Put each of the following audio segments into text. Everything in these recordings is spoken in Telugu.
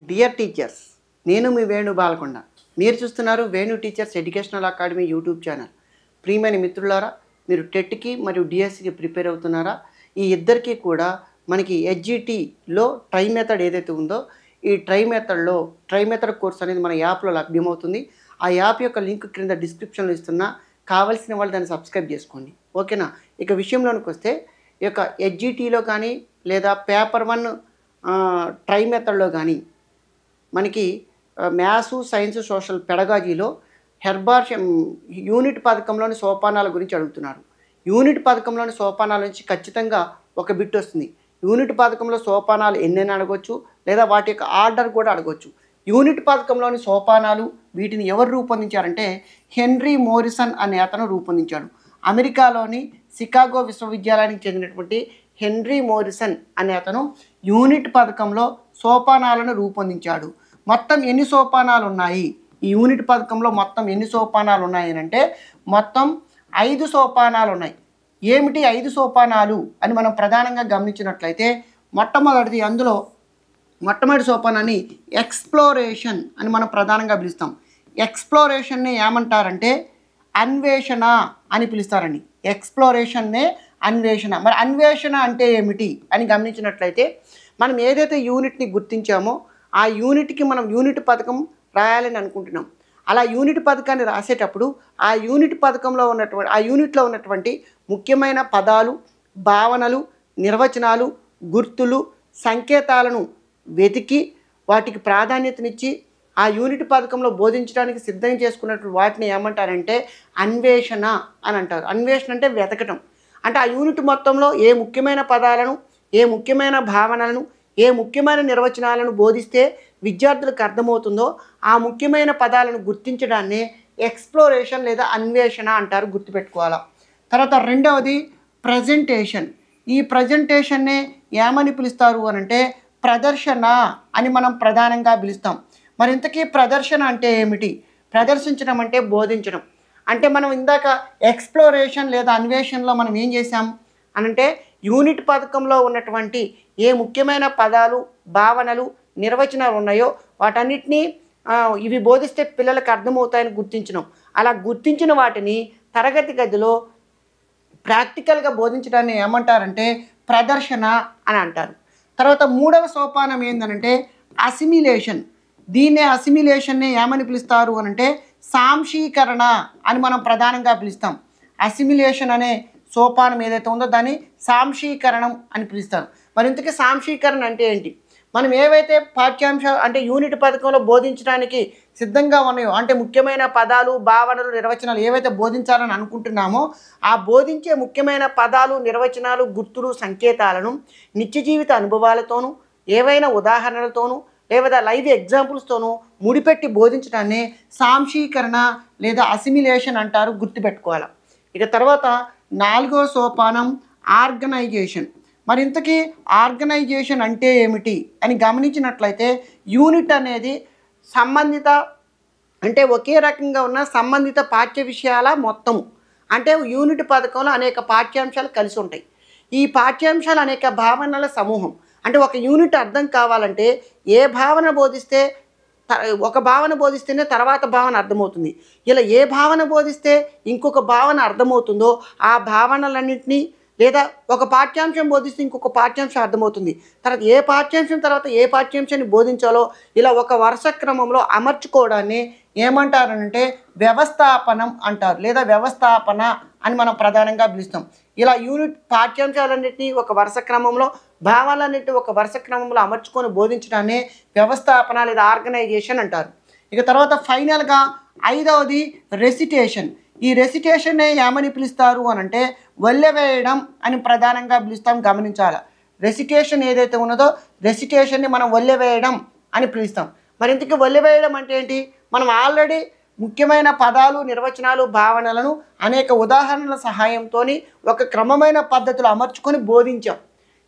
డియర్ టీచర్స్, నేను మీ వేణు బాలకొండ. మీరు చూస్తున్నారు Venu teachers educational academy YouTube channel. ప్రియమైన మిత్రులారా, మీరు టెట్కి మరియు డిఎస్సికి ప్రిపేర్ అవుతున్నారా? ఈ ఇద్దరికీ కూడా మనకి ఎస్జిటిలో ట్రై మెథడ్ ఏదైతే ఉందో, ఈ ట్రై మెథడ్ కోర్స్ అనేది మన యాప్లో లభ్యమవుతుంది. ఆ యాప్ యొక్క లింక్ క్రింద డిస్క్రిప్షన్లో ఇస్తున్నా, కావాల్సిన వాళ్ళు దాన్ని సబ్స్క్రైబ్ చేసుకోండి. ఓకేనా? ఇక విషయంలోనికి వస్తే, ఈ యొక్క ఎస్జిటిలో కానీ లేదా పేపర్ 1 ట్రై మెథడ్లో కానీ మనకి మ్యాథ్స్, సైన్స్, సోషల్ పెడగాజీలో యూనిట్ పథకంలోని సోపానాల గురించి అడుగుతున్నారు. యూనిట్ పథకంలోని సోపానాల నుంచి ఖచ్చితంగా ఒక బిట్ వస్తుంది. యూనిట్ పథకంలో సోపానాలు ఎన్నైనా అడగవచ్చు, లేదా వాటి యొక్క ఆర్డర్ కూడా అడగవచ్చు. యూనిట్ పథకంలోని సోపానాలు వీటిని ఎవరు రూపొందించారంటే హెన్రీ మోరిసన్ అనే అతను రూపొందించాడు. అమెరికాలోని షికాగో విశ్వవిద్యాలయానికి చెందినటువంటి హెన్రీ మోరిసన్ అనే అతను యూనిట్ పథకంలో సోపానాలను రూపొందించాడు. మొత్తం ఎన్ని సోపానాలు ఉన్నాయి? ఈ యూనిట్ పథకంలో మొత్తం ఎన్ని సోపానాలు ఉన్నాయి అంటే మొత్తం 5 సోపానాలు ఉన్నాయి. ఏమిటి 5 సోపానాలు అని మనం ప్రధానంగా గమనించినట్లయితే, మొట్టమొదటి సోపానాన్ని ఎక్స్ప్లోరేషన్ అని మనం ప్రధానంగా పిలుస్తాం. ఎక్స్ప్లోరేషన్ని ఏమంటారంటే అన్వేషణ అని పిలుస్తారండి. ఎక్స్ప్లోరేషన్నే అన్వేషణ. మరి అన్వేషణ అంటే ఏమిటి అని గమనించినట్లయితే, మనం ఏదైతే యూనిట్ని గుర్తించామో ఆ యూనిట్కి మనం యూనిట్ పథకం రాయాలని అనుకుంటున్నాం. అలా యూనిట్ పథకాన్ని రాసేటప్పుడు ఆ యూనిట్లో ఉన్నటువంటి ముఖ్యమైన పదాలు, భావనలు, నిర్వచనాలు, గుర్తులు, సంకేతాలను వెతికి వాటికి ప్రాధాన్యతనిచ్చి ఆ యూనిట్ పథకంలో బోధించడానికి సిద్ధం చేసుకున్నటువంటి వాటిని ఏమంటారంటే అన్వేషణ అని అంటారు. అన్వేషణ అంటే వెతకటం. అంటే ఆ యూనిట్ మొత్తంలో ఏ ముఖ్యమైన పదాలను, ఏ ముఖ్యమైన భావనలను, ఏ ముఖ్యమైన నిర్వచనాలను బోధిస్తే విద్యార్థులకు అర్థమవుతుందో ఆ ముఖ్యమైన పదాలను గుర్తించడాన్ని ఎక్స్ప్లోరేషన్ లేదా అన్వేషణ అంటారు. గుర్తుపెట్టుకోవాలా. తర్వాత రెండవది ప్రజెంటేషన్. ఈ ప్రజెంటేషన్నే ఏమని పిలుస్తారు అనంటే ప్రదర్శన అని మనం ప్రధానంగా పిలుస్తాం. మరి ఇంతకీ ప్రదర్శన అంటే ఏమిటి? ప్రదర్శించడం అంటే బోధించడం. అంటే మనం ఇందాక ఎక్స్ప్లోరేషన్ లేదా అన్వేషణలో మనం ఏం చేసాం అనంటే యూనిట్ పథకంలో ఉన్నటువంటి ఏ ముఖ్యమైన పదాలు, భావనలు, నిర్వచనాలు ఉన్నాయో వాటన్నిటినీ ఇవి బోధిస్తే పిల్లలకు అర్థమవుతాయని గుర్తించడం. అలా గుర్తించిన వాటిని తరగతి గదిలో ప్రాక్టికల్గా బోధించడాన్ని ఏమంటారంటే ప్రదర్శన అని అంటారు. తర్వాత మూడవ సోపానం ఏంటంటే అసిమిలేషన్. అసిమిలేషన్ని ఏమని పిలుస్తారు అనంటే సాంశీకరణ అని మనం ప్రధానంగా పిలుస్తాం. అసిమిలేషన్ అనే సోపానం ఏదైతే ఉందో దాన్ని సాంశీకరణం అని పిలుస్తారు. మరి ఇంతకీ సాంశీకరణ అంటే ఏంటి? మనం ఏవైతే పాఠ్యాంశాలు అంటే యూనిట్ పథకంలో బోధించడానికి సిద్ధంగా ఉన్నాయో, అంటే ముఖ్యమైన పదాలు, భావనలు, నిర్వచనాలు ఏవైతే బోధించాలని అనుకుంటున్నామో ఆ బోధించే ముఖ్యమైన పదాలు, నిర్వచనాలు, గుర్తులు, సంకేతాలను నిత్య జీవిత అనుభవాలతోనూ, ఏవైనా ఉదాహరణలతోనూ లేదా లైవ్ ఎగ్జాంపుల్స్తోనూ ముడిపెట్టి బోధించడాన్ని సాంశీకరణ లేదా అసిమిలేషన్ అంటారు. గుర్తుపెట్టుకోవాలి. ఇక తర్వాత 4వ సోపానం ఆర్గనైజేషన్. మరి ఇంతకీ ఆర్గనైజేషన్ అంటే ఏమిటి అని గమనించినట్లయితే యూనిట్ అనేది ఒకే రకంగా ఉన్న సంబంధిత పాఠ్య విషయాల మొత్తము. అంటే యూనిట్ పథకంలో అనేక పాఠ్యాంశాలు కలిసి ఉంటాయి. ఈ పాఠ్యాంశాలు అనేక భావనల సమూహం. అంటే ఒక యూనిట్ అర్థం కావాలంటే ఒక భావన బోధిస్తేనే తర్వాత భావన అర్థమవుతుంది. ఇలా ఏ భావన బోధిస్తే ఇంకొక భావన అర్థమవుతుందో ఆ భావనలన్నింటినీ, లేదా ఒక పాఠ్యాంశం బోధిస్తే ఇంకొక పాఠ్యాంశం అర్థమవుతుంది. తర్వాత ఏ పాఠ్యాంశాన్ని బోధించాలో ఇలా ఒక వరుస క్రమంలో అమర్చుకోవడాన్ని ఏమంటారనంటే వ్యవస్థాపనం అంటారు, లేదా వ్యవస్థాపన అని మనం ప్రధానంగా పిలుస్తాం. ఇలా యూనిట్ పాఠ్యాంశాలన్నింటినీ ఒక వరుస క్రమంలో, భావాలన్నింటినీ ఒక వరుస క్రమంలో అమర్చుకొని బోధించడాన్ని వ్యవస్థాపన లేదా ఆర్గనైజేషన్ అంటారు. ఇక తర్వాత ఫైనల్గా 5వది రెసిటేషన్. ఈ రెసిటేషన్నే ఏమని పిలుస్తారు అనంటే వల్లెవేయడం అని ప్రధానంగా పిలుస్తాం. గమనించాలి. రెసిటేషన్ ఏదైతే ఉన్నదో రెసిటేషన్ని మనం వల్లెవేయడం అని పిలుస్తాం. మరి ఇంతకీ వల్లెవేయడం అంటే ఏంటి? మనం ఆల్రెడీ ముఖ్యమైన పదాలు, నిర్వచనాలు, భావనలను అనేక ఉదాహరణల సహాయంతో ఒక క్రమమైన పద్ధతిలో అమర్చుకొని బోధించాం.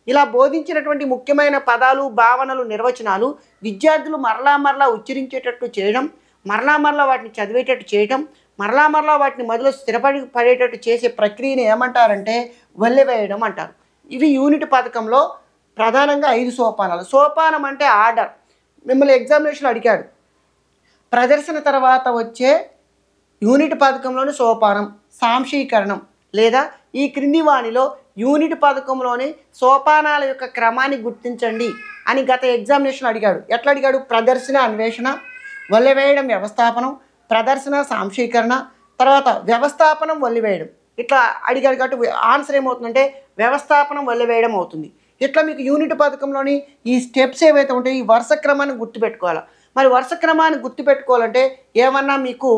ఇలా బోధించినటువంటి ముఖ్యమైన పదాలు, భావనలు, నిర్వచనాలు విద్యార్థులు మరలా ఉచ్చరించేటట్టు చేయడం, మరలా వాటిని చదివేటట్టు చేయడం, మరలా వాటిని మొదలు స్థిరపడేటట్టు చేసే ప్రక్రియని ఏమంటారంటే వల్లెవేయడం అంటారు. ఇవి యూనిట్ పథకంలో ప్రధానంగా 5 సోపానాలు. సోపానం అంటే ఆర్డర్. మిమ్మల్ని ఎగ్జామినేషన్లో అడిగాడు, ప్రదర్శన తర్వాత వచ్చే యూనిట్ పథకంలోని సోపానం సాంశీకరణం లేదా ఈ క్రింది వానిలో యూనిట్ పథకంలోని సోపానాల యొక్క క్రమాన్ని గుర్తించండి అని గత ఎగ్జామినేషన్ అడిగాడు. ఎట్లా అడిగాడు? ప్రదర్శన అన్వేషణ, వల్లెవేయడం వ్యవస్థాపనం, ప్రదర్శన సాంశీకరణ, తర్వాత వ్యవస్థాపనం వల్లివేయడం. ఇట్లా అడిగాడు కాబట్టి ఆన్సర్ ఏమవుతుందంటే వ్యవస్థాపనం వల్లివేయడం అవుతుంది. ఇట్లా మీకు యూనిట్ పథకంలోని ఈ స్టెప్స్ ఏవైతే ఉంటాయో ఈ వరుస క్రమాన్ని గుర్తుపెట్టుకోవాలి. మరి వరుస క్రమాన్ని గుర్తుపెట్టుకోవాలంటే ఏమన్నా మీకు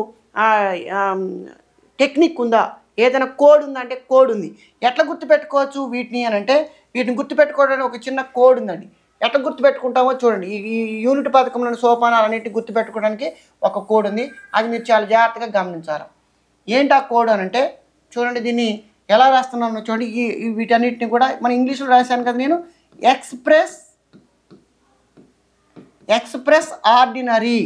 టెక్నిక్ ఉందా, ఏదైనా కోడ్ ఉందా అంటే కోడ్ ఉంది. ఎట్లా గుర్తుపెట్టుకోవచ్చు వీటిని అని అంటే వీటిని గుర్తుపెట్టుకోవడానికి ఒక చిన్న కోడ్ ఉందండి. ఎట్లా గుర్తుపెట్టుకుంటామో చూడండి. ఈ యూనిట్ పథకంలోని సోపానాలన్నింటినీ గుర్తుపెట్టుకోవడానికి ఒక కోడ్ ఉంది. అది మీరు చాలా జాగ్రత్తగా గమనించాలి. ఏంటి ఆ కోడ్ అని అంటే చూడండి, దీన్ని ఎలా రాస్తున్నాను చూడండి. వీటన్నిటిని కూడా మన ఇంగ్లీష్లో రాశాను కదా నేను. ఎక్స్ప్రెస్ ఆర్డినరీ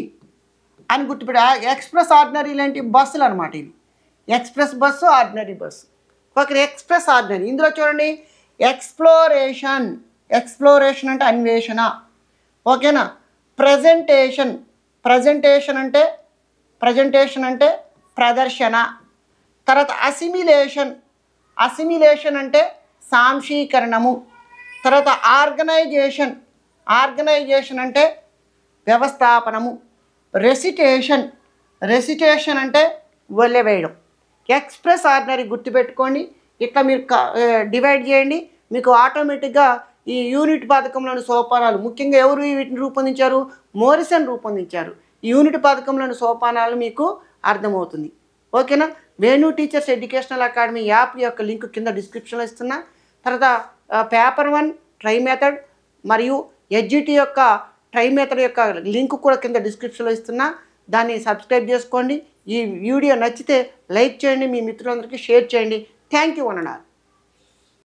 అని గుర్తుపెట్టి, ఎక్స్ప్రెస్ ఆర్డినరీలు ఏంటి? బస్సులు అనమాట. ఇది express bus, ordinary bus. Okay, express ordinary. ఇందులో చూడండి ఎక్స్ప్లోరేషన్ అంటే అన్వేషణ. ఓకేనా? ప్రజెంటేషన్ అంటే ప్రదర్శన. తర్వాత అసిమిలేషన్ అంటే సాంశీకరణము. తర్వాత ఆర్గనైజేషన్ అంటే వ్యవస్థాపనము. రెసిటేషన్ అంటే వల్లెవేయడం. ఎక్స్ప్రెస్ ఆర్డినరీ గుర్తుపెట్టుకోండి. ఇట్లా మీరు డివైడ్ చేయండి, మీకు ఆటోమేటిక్గా ఈ యూనిట్ పథకంలోని సోపానాలు, ముఖ్యంగా ఎవరు వీటిని రూపొందించారు? మోరిసన్ రూపొందించారు. ఈ యూనిట్ పథకంలోని సోపానాలు మీకు అర్థమవుతుంది. ఓకేనా? Venu teachers educational academy app యొక్క లింక్ కింద డిస్క్రిప్షన్లో ఇస్తున్నా. తర్వాత పేపర్ 1 ట్రై మెథడ్ మరియు ఎడ్జిటి యొక్క ట్రై మెథడ్ యొక్క లింక్ కూడా కింద డిస్క్రిప్షన్లో ఇస్తున్నా. దాన్ని సబ్స్క్రైబ్ చేసుకోండి. ఈ వీడియో నచ్చితే లైక్ చేయండి, మీ మిత్రులందరికీ షేర్ చేయండి. థ్యాంక్ యూ అన్నారు.